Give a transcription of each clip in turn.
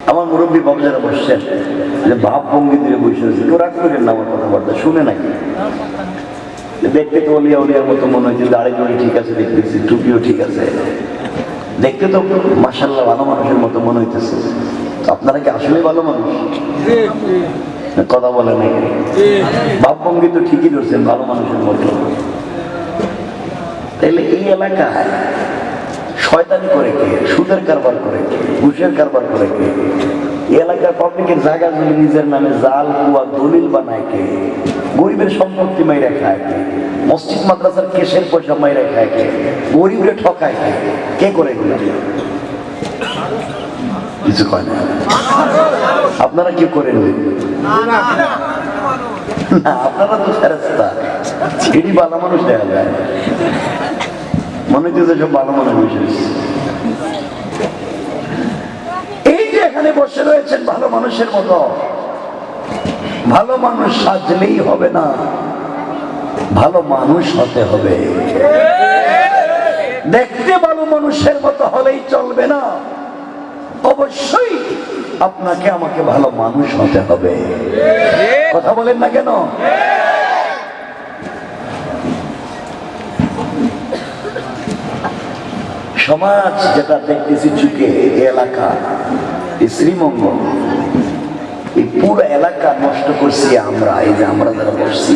আমার মুরব্বী বাবু যারা বসছেন, যে ভাব ভঙ্গি দিয়ে বসে আছে, কেউ রাগ করেন না আমার কথাবার্তা শুনে নাকি। দেখতে তো অলিয়া অলিয়ার মতো মনে হচ্ছে, দাড়ি জড়ি ঠিক আছে দেখতেছি, টুপিও ঠিক আছে, দেখতে তো মাশাআল্লাহ ভালো মানুষের মতো মনে হইতেছে। আপনারা কি আসলে ভালো মানুষ? কথা বলে নাকি? ভাবভঙ্গি তো ঠিকই ধরছেন, ভালো মানুষের মতো। তাইলে এই এলাকায় শয়তানি করে কে? সুদের কারবার করে কে? ঘুষের কারবার করে কে? এই এলাকার পাবলিকের জায়গা জমি নিজের নামে জাল কুয়া দলিল বানায় কে? গরিবের সম্পত্তি মাইরা খায় কে? মসজিদ মাদ্রাসার কেশের পয়সা মাইরা খায় কে? গরিবরে ঠকায় কে? কে করে এগুলো? কিছু কয় না। আপনারা কি করেন? না, আপনারা তো ফেরেশতা। ছেড়ি ভালো মানুষ দেখা যায়, মনে হচ্ছে সব ভালো মানুষ বসে। এই যে এখানে বসে রয়েছেন ভালো মানুষের মতো, ভালো মানুষ সাজলেই হবে না, ভালো মানুষ হতে হবে। দেখতে ভালো মানুষের মতো হলেই চলবে না, অবশ্যই আপনাকে আমাকে ভালো মানুষ হতে হবে। কথা বলেন না কেন? সমাজ যেটা দেখতেছি চুকে, এই এলাকা, এই শ্রীমঙ্গল, এই পুরো এলাকা নষ্ট করছি আমরা। এই যে আমরা যারা বসছি,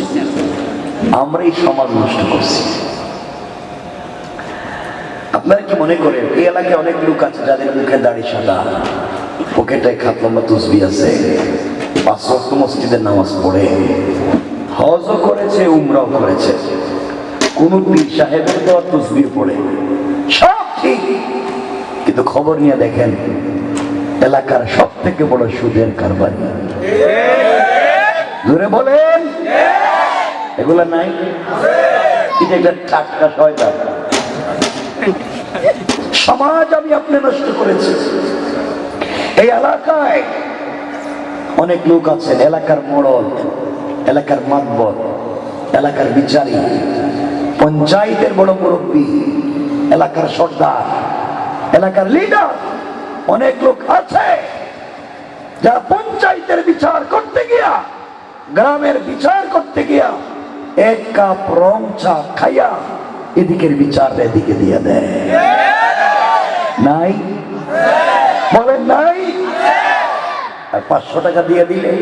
আমরা এই সমাজ নষ্ট করছি। আপনারা কি মনে করেন এই এলাকায় অনেক লোক আছে যাদের মুখে দাড়ি সাদা, পকেটে খাতলম্বা তসবিহ আছে, 5 ওয়াক্ত মসজিদের নামাজ পড়ে, হজও করেছে, উমরাও করেছে, কোন পীর সাহেবের দেওয়া তসবিহ পড়ে, সব ঠিক, কিন্তু খবর নিয়ে দেখেন এলাকার সব থেকে বড় সুদের কারবারি। জোরে বলেন, এগুলা নাই? এটা একটা টাটকা শয়তান সমাজ আমি আপনি নষ্ট করেছি। এই এলাকায় অনেক লোক আছেন, এলাকার মোড়ল, এলাকার মাতবর, এলাকার বিচারী, পঞ্চায়েতের বড় মুরব্বী, এলাকার সর্দার, এলাকার লিডার, অনেক লোক আছে যারা পঞ্চায়েতের বিচার করতে গিয়া, গ্রামের বিচার করতে গিয়া 1 কাপ রং চা খাইয়া এদিকের বিচার এদিকে দিয়ে দেয়। নাই? বলেন নাই? আর 500 টাকা দিয়ে দিলে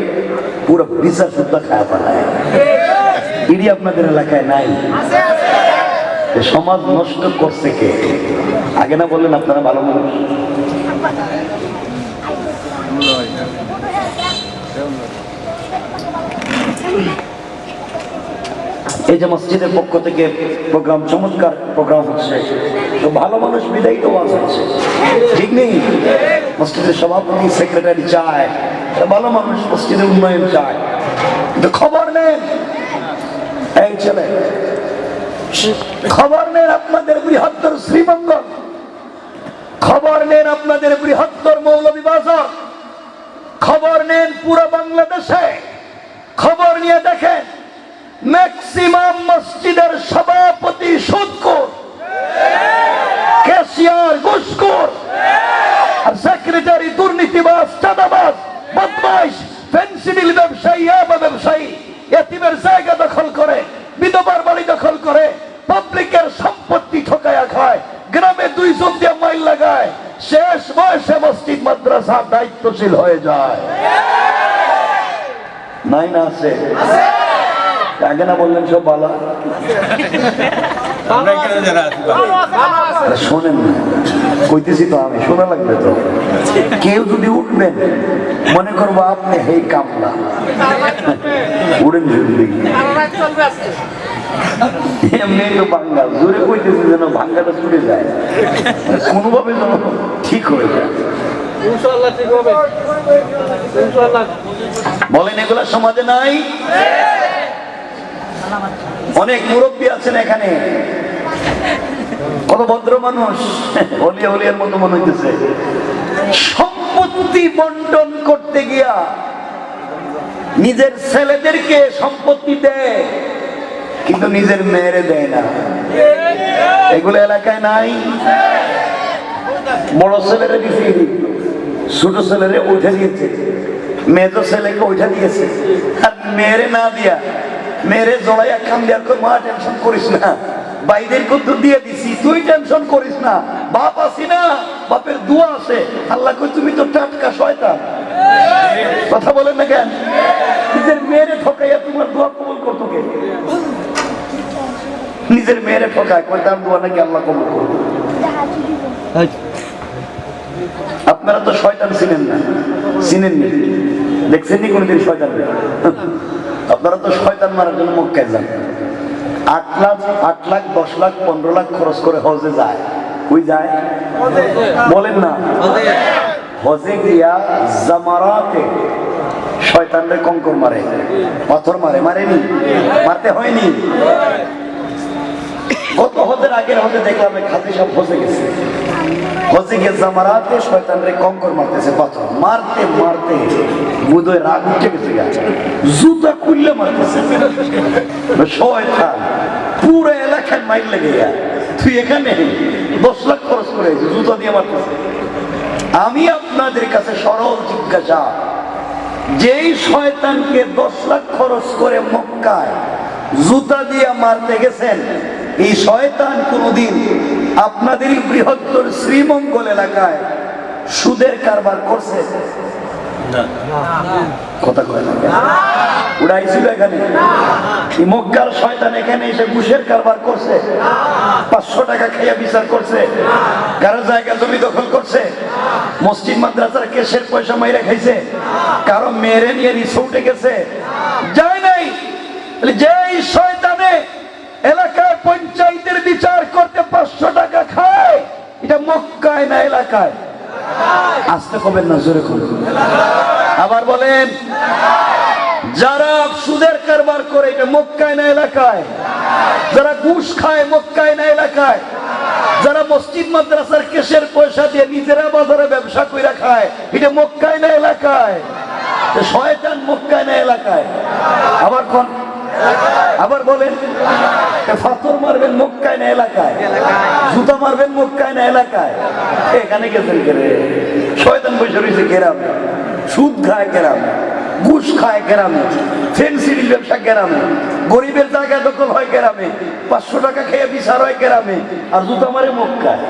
পুরো বিচার শুদ্ধ খায়া পালায়। এটি আপনাদের এলাকায় নাই? সমাজ নষ্ট করছে কে? আগে না বললেন আপনারা ভালো মানুষ? এই যে মসজিদের পক্ষ থেকে প্রোগ্রাম, চমৎকার প্রোগ্রাম হচ্ছে, তো ভালো মানুষ বিদায়ী তো ওয়াজ হচ্ছে, ঠিক নেই? মসজিদের সভাপতি সেক্রেটারি চায় ভালো মানুষ মসজিদের উন্নয়ন চায়, কিন্তু খবর নেন এই ছেলে, খবর নেন আপনাদের বৃহত্তর শ্রীমঙ্গল, খবর নেন আপনাদের বৃহত্তর মৌলভীবাজার, খবর নেন পুরো বাংলাদেশে, খবর নিয়ে দেখেন ম্যাক্সিমাম মসজিদের সভাপতি সুদখোর, ক্যাশিয়ার ঘুষখোর, আর সেক্রেটারি দুর্নীতিবাজ, চাঁদাবাজ, বদমাইশ, ফেন্সিডিল ব্যবসায়ী, ইয়াবা ব্যবসায়ী, এতিমের জায়গা দখল করে, বিধবার বাড়ি দখল করে, পাবলিকের সম্পত্তি ঠকায়া খায়, গ্রামে 2 জন দিয়ে মাইল লাগায়, শেষ বয়সে মসজিদ মাদ্রাসা দায়িত্বশীল হয়ে যায়। নাই না? আছে? আগে না বললেন সব ভালো? শোনেন না, কইতেছি তো আমি, শোনা লাগবে তো। কেউ যদি উঠবেন মনে করবো আপনি হেই কামলা, উড়েন যদি এমনি তো বাঙ্গাল, জোরে কইতেছি যেন ভাঙ্গাটা ছুটে যায়, কোনোভাবে যেন ঠিক হয়ে যায়। বলেন এগুলা সমাজে নাই? অনেক মুরব্বী আছেন এখানে, কত ভদ্র মানুষ, অলিয়া অলিয়ার মতো মনে হইতেছে, সম্পত্তি বন্টন করতে গিয়া নিজের ছেলেদেরকে সম্পত্তি দেয় কিন্তু নিজের মেয়েরে দেয় না। এগুলো এলাকায় নাই? বড় ছেলেরা দিছি, ছোট ছেলেরে উঠে দিয়েছে, মেজো ছেলেকে উঠে দিয়েছে, আর মেয়েরে না দিয়া মেয়েরে জড়াইয়া কান দেওয়ার করে, মা টেনশন করিস না, বাইরের কদ্দুর দিয়ে দিছি, তুই টেনশন করিস না, বাপ আছি না, বাপের দোয়া আছে। আল্লাহ কই তুমি তো টাটকা শয়তান। কথা বলেন না কেন? নিজের মেয়েরে ঠকাইয়া তোমার দোয়া কবুল করতো কে? নিজের মেয়েরে ঠকায়, কয় তার দোয়া নাকি আল্লাহ কবুল করবে। আপনারা তো শয়তান চিনেন না, চিনেননি, দেখছেননি কোনদিন শয়তান? আপনারা তো শয়তান মারার জন্য মক্কায় যান, 8 লাখ 10 লাখ 15 লাখ খরচ করে হজে যায়। ওই যায় বলেন না, হজে গিয়া জামারাতে শয়তানরে কঙ্কর মারে, পাথর মারে, মারেনি? মারতে হয়নি? গত হজের আগের হজে দেখলাম খাদি সব হজে গেছে, হজে গিয়ে জামারাতে শয়তানরে কঙ্কর মারতেছে, পাথর মারতে মারতে বুধই রাগ উঠে গেছে, জুতা খুললে মারতেছে। শয়তান পুরো এলাকায় মাইল লেগে যায়, তুই এখানে 10 লাখ খরচ করে জুতা দিয়ে মারতেছে। আমি আপনাদের কাছে সরল জিজ্ঞাসা, যেই শয়তানকে 10 লাখ খরচ করে মক্কায় জুতা দিয়ে মারতে গেছেন, এই শয়তান কোনদিন আপনাদেরই বৃহত্তর শ্রীমঙ্গল এলাকায় সুদের কারবার করছে? কথা কয় না, উড়াইছিল এখানে? এই মক্কার শয়তান এখানে এসে ঘুষের কারবার করছে, 500 টাকা খাইয়া বিচার করছে, কারো জায়গা জমি দখল করছে, মসজিদ মাদ্রাসার কেশের পয়সা মাইরা খাইছে, কারো মেরে নিয়ে রিসোর্টে গেছে, যায় নাই? যেই শয়তানে এলাকায় পঞ্চায়েতের বিচার করতে 500 টাকা খায়, এটা মক্কায় না এলাকায়? আসতে কবেন না, জোরে করুন। আবার বলেন, যারা সুদের কারবার করে এটা মক্কায় না এলাকায়? যারা ঘুষ খায় মক্কায় না এলাকায়? যারা মসজিদ মাদ্রাসার কেশের পয়সা দিয়ে নিজেরা বাজারে ব্যবসা কইরা খায়, এটা মক্কায় না এলাকায়? শয়তান মক্কায় না এলাকায়? আবার কোন, আবার বলেন, পাথর মারবেন মক্কায় না এলাকায়? জুতা মারবেন মক্কায় না এলাকায়? এখানে গেছেন কেরে? শয়তান বসে রয়েছে গ্রামে, সুদ খায় গ্রামে, ঘুষ খায় গ্রামে, ফেন্সিডিল ব্যবসা গ্রামে, গরিবের জায়গা দখল হয় গ্রামে, 500 টাকা খেয়ে বিচার হয় গ্রামে, আর জুতা মারে মক্কায়।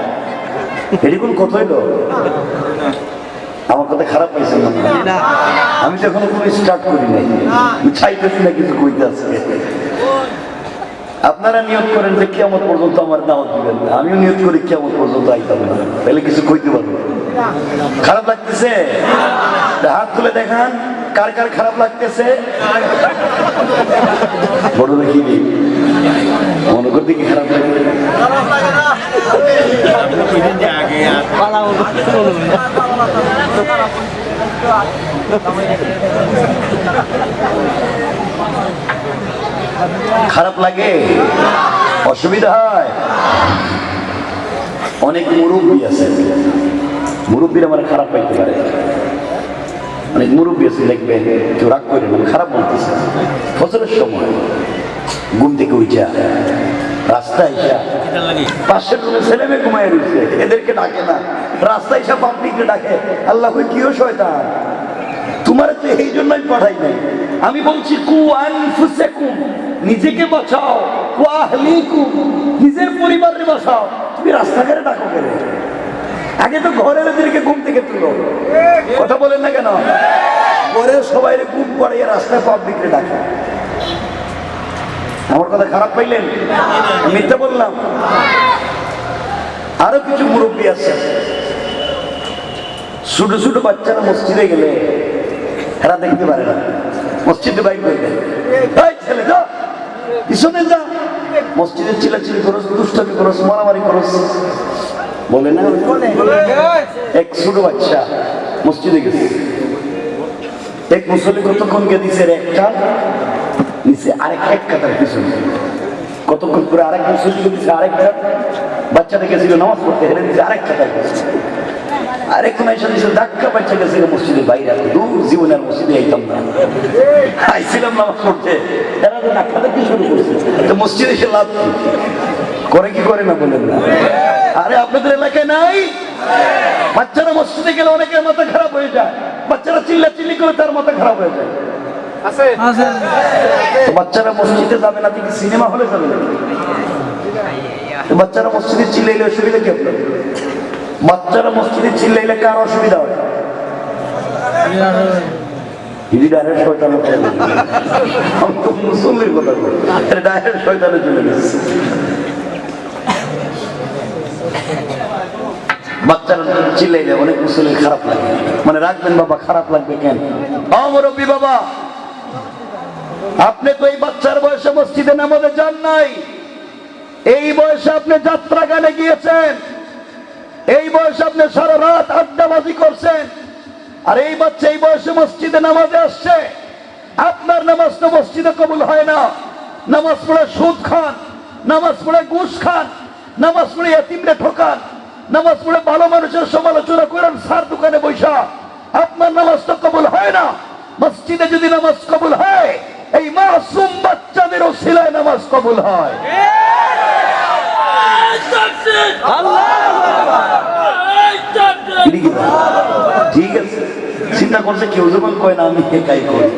এটি কোন কথা হইল? আমার কথা খারাপ পাইছেন না? আমি তো এখনো কোনো স্টার্ট করি নাই, আমি চাইতেছি না কিছু কইতে আজকে। আপনারা নিয়ত করেন যে কিয়ামত পর্যন্ত আমার দাওয়াত দিবেন না, আমিও নিয়ত করি কিয়ামত পর্যন্ত আইতাম না, তাহলে কিছু কইতে পারবো। খারাপ লাগতেছে? হাত তুলে দেখান কার কার খারাপ লাগতেছে। বড় দেখি মনে করতে কি খারাপ লাগে? খারাপ লাগে, অসুবিধা হয়। অনেক মুরব্বী আছে, মুরব্বীরা আমার খারাপ পাইতে পারে, অনেক মুরব্বী আছে দেখবে, কেউ রাগ করে না, খারাপ বলতেছে। ফজরের সময় ঘুম থেকে উঠা রাস্তায় এসা পাশের রুমে ছেলে মেয়ে ঘুমায় রয়েছে, এদেরকে ডাকে না, রাস্তায় এসা পাবলিককে ডাকে। আল্লাহ কিও শয়তান, তোমার তো এই জন্যই পাঠাই নাই। আমি বলছি কু আনফুসাকুম, নিজেকে বাঁচাও, কু আহলিকুম, নিজের পরিবারের বাঁচাও। তুমি রাস্তাঘাটে ডাকো কেন? আগে তো ঘরের এদেরকে ঘুম থেকে তুলো। কথা বলেন না কেন? ঘরের সবাই ঘুম পড়াইয়া রাস্তায় পাবলিকরে ডাকে। আমার কথা খারাপ পাইলেন? মিথ্যা বললাম? আরো কিছু মুরব্বী আছে, ছোট ছোট বাচ্চারা মসজিদে গেলে এরা দেখতে পারে না, মসজিদে বাইক করবে, ছেলে যা পিছনে যা, মসজিদের চিলাচিলি করস, দুষ্টামি করস, মারামারি করস, বলে না? এক ছোট বাচ্চা মসজিদে গেছে, এক মুসল্লি কতক্ষণ গে দিছে, একটা নিচে আরেক এক কাতার পিছনে, কতক্ষণ করে আরেক মুসল্লি দিচ্ছে, আরেকটা বাচ্চাটা গেছিল নামাজ পড়তে, হেরে দিচ্ছে আরেক কাতার পিছনে, আরেকজন এসে দিচ্ছে ধাক্কা, বাচ্চা গেছে মসজিদের বাইরে, দূর জীবনের মসজিদে আইতাম না, আইছিলাম নামাজ পড়তে, এরা তো ধাক্কা দেখতে শুরু করছে, তো মসজিদে এসে লাভ করে কি করে না বলেন না? আরে আপনাদের এলাকায় নাই? বাচ্চারা মসজিদে গেলে অনেকের মাথা খারাপ হয়ে যায়, বাচ্চারা চিল্লাচিল্লি করে তার মাথা খারাপ হয়ে যায়। তো বাচ্চারা মসজিদে যাবে না, কি সিনেমা হলে যাবে না? তো বাচ্চারা মসজিদে চিল্লাইলে অসুবিধা কি আপনার? বাচ্চারা মসজিদে চিল্লাইলে কার অসুবিধা হয়? মুসল্লির কথা বলি, ডাইরেক্ট শয়তানে চলে গেছে। বাচ্চারা চিল্লাইলে অনেক মুসল্লির খারাপ লাগে, মানে রাখবেন বাবা, খারাপ লাগবে কেন? মুরব্বী বাবা, আপনি তো এই বাচ্চার বয়সে মসজিদে নামাজে যান নাই, এই বয়সে আপনি যাত্রা গানে গিয়েছেন, এই বয়সে আপনি সারা রাত আড্ডাবাজি করছেন, আর এই বাচ্চা এই বয়সে মসজিদে নামাজে আসছে। আপনার নামাজ তো মসজিদে কবুল হয় না। নামাজ পড়ে সুদ খান, নামাজ পড়ে ঘুষ খান, নামাজ পড়ে এতিমরে ঠকান, নামাজ পড়ে ভালো মানুষের সমালোচনা করেন সার দোকানে বৈশা। আপনার নামাজ তো কবুল হয় না। মসজিদে যদি নামাজ কবুল হয়, এই মাসুম বাচ্চাদের ওসিলায় নামাজ কবুল হয়। ঠিক আছে, চিন্তা করছে কেউ যখন কয় না আমি একাই করি।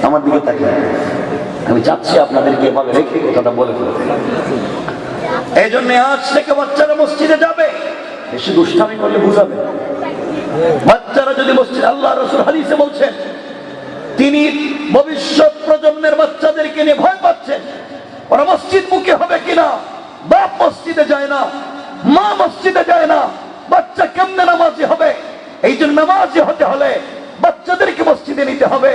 আমার দিকে তাকিয়ে আমি চাচ্ছি আপনাদেরকে এভাবে রেখে কথাটা বলে ফেলতে। এই জন্য আজ থেকে বাচ্চারা মসজিদে যাবে, বেশি দুষ্টামি করলে বুঝাবে। বাচ্চারা যদি মসজিদ, আল্লাহ রাসূল হাদিসে বলছেন, তিনি ভবিষ্যৎ প্রজন্মের বাচ্চাদেরকে নিয়ে ভয় পাচ্ছেন, ওরা মসজিদ মুখী হবে কিনা। বাপ মসজিদে যায় না, মা মসজিদে যায় না, বাচ্চা কেমনে নামাজি হবে? এই জন্য নামাজি হতে হলে বাচ্চাদেরকে মসজিদে নিতে হবে।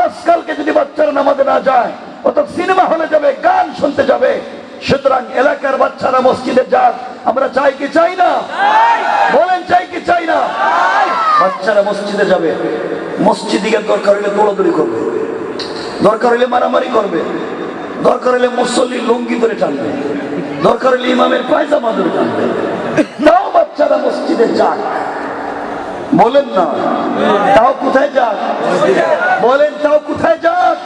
আজকালকে যদি বাচ্চারা নামাজে না যায়, ও তো সিনেমা হলে যাবে, গান শুনতে যাবে। সুতরাং এলাকার বাচ্চারা মসজিদে যাক, আমরা চাই কি চাই না? বলেন চাই কি চাই না? বাচ্চারা মসজিদে যাবে, মসজিদে দরকার হলে দৌড়াদৌড়ি করবে, দরকার হলে মারামারি করবে, দরকার হলে মুসল্লির লুঙ্গি ধরে টানবে, দরকার হলে ইমামের পায়জামা ধরে টানবে। তাও বাচ্চারা মসজিদে যাক। বলেন না, তাও কোথায় যাক? বলেন তাও কোথায় যাক?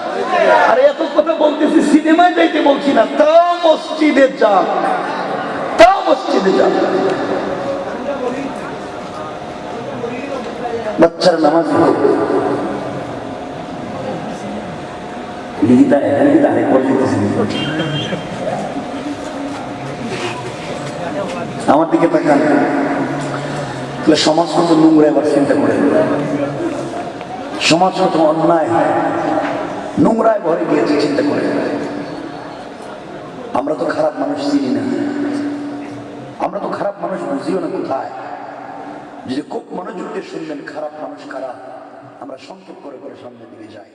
আর এত কথা বলতেছি, সিনেমায় যাইতে বলছি না, তাও মসজিদে যাক, তাও মসজিদে যাক। বাচ্চারা নামাজ পড়বে, আমার দিকে তাকান। সমাজ কত নোংরা, এবার চিন্তা করে। সমাজ কত অন্যায়, নোংরায় ভরে গিয়েছে, চিন্তা করে। আমরা তো খারাপ মানুষ চিনি না, আমরা তো খারাপ মানুষ বুঝিও না কোথায়। যদি খুব মনোযোগ দিয়ে শুনবেন খারাপ মানুষ কারা, আমরা সংক্ষেপ করে করে সামনে দিকে যাই।